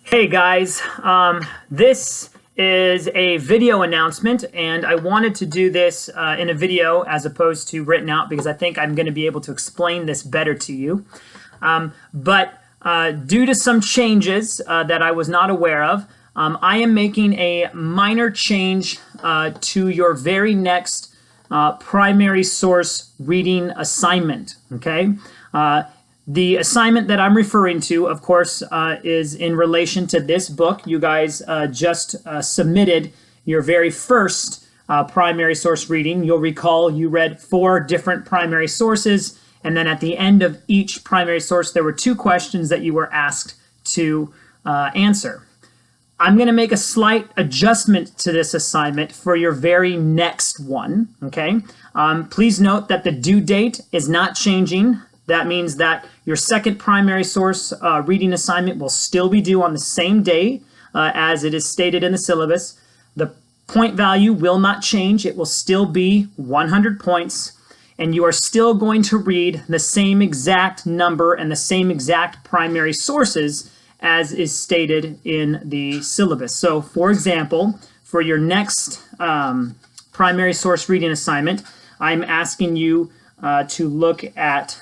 Hey guys, this is a video announcement, and I wanted to do this in a video as opposed to written out because I think I'm going to be able to explain this better to you. But due to some changes that I was not aware of, I am making a minor change to your very next primary source reading assignment, okay? The assignment that I'm referring to, of course, is in relation to this book. You guys just submitted your very first primary source reading. You'll recall you read 4 different primary sources, and then at the end of each primary source, there were 2 questions that you were asked to answer. I'm going to make a slight adjustment to this assignment for your very next one, okay? Please note that the due date is not changing. That means that your second primary source reading assignment will still be due on the same day as it is stated in the syllabus. The point value will not change. It will still be 100 points, and you are still going to read the same exact number and the same exact primary sources as is stated in the syllabus. So, for example, for your next primary source reading assignment, I'm asking you to look at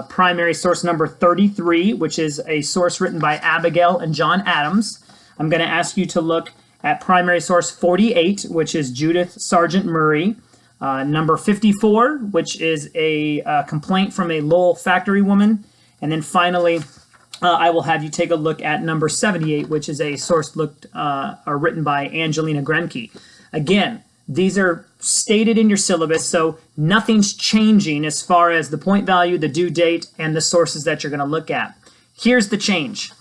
primary source number 33, which is a source written by Abigail and John Adams. I'm going to ask you to look at primary source 48, which is Judith Sargent Murray. Number 54, which is a complaint from a Lowell factory woman. And then finally, I will have you take a look at number 78, which is a source written by Angelina Gremke. Again, these are stated in your syllabus, so nothing's changing as far as the point value, the due date, and the sources that you're going to look at. Here's the change.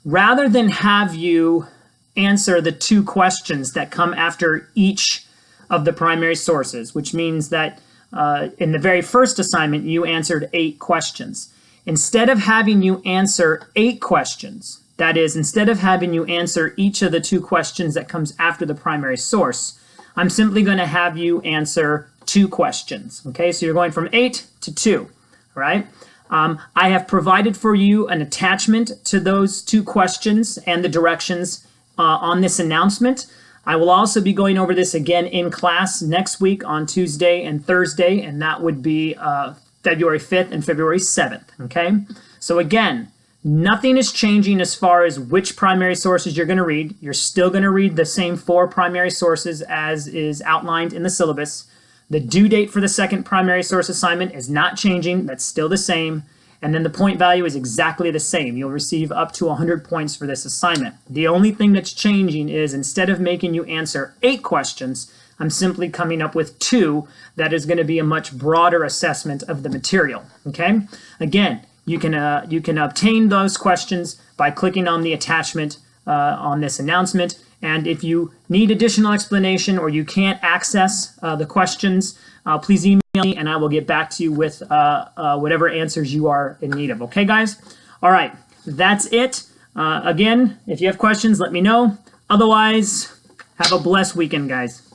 Rather than have you answer the 2 questions that come after each of the primary sources, which means that in the very first assignment, you answered 8 questions. Instead of having you answer 8 questions, that is, instead of having you answer each of the 2 questions that comes after the primary source, I'm simply going to have you answer 2 questions. Okay, so you're going from 8 to 2, right? I have provided for you an attachment to those 2 questions and the directions on this announcement. I will also be going over this again in class next week on Tuesday and Thursday, and that would be February 5th and February 7th, okay? So again, nothing is changing as far as which primary sources you're going to read. You're still going to read the same 4 primary sources as is outlined in the syllabus. The due date for the second primary source assignment is not changing. That's still the same. And then the point value is exactly the same. You'll receive up to 100 points for this assignment. The only thing that's changing is instead of making you answer 8 questions, I'm simply coming up with 2 that is going to be a much broader assessment of the material. Okay? Again, you can obtain those questions by clicking on the attachment on this announcement. And if you need additional explanation or you can't access the questions, please email me and I will get back to you with whatever answers you are in need of. Okay, guys? All right, that's it. Again, if you have questions, let me know. Otherwise, have a blessed weekend, guys.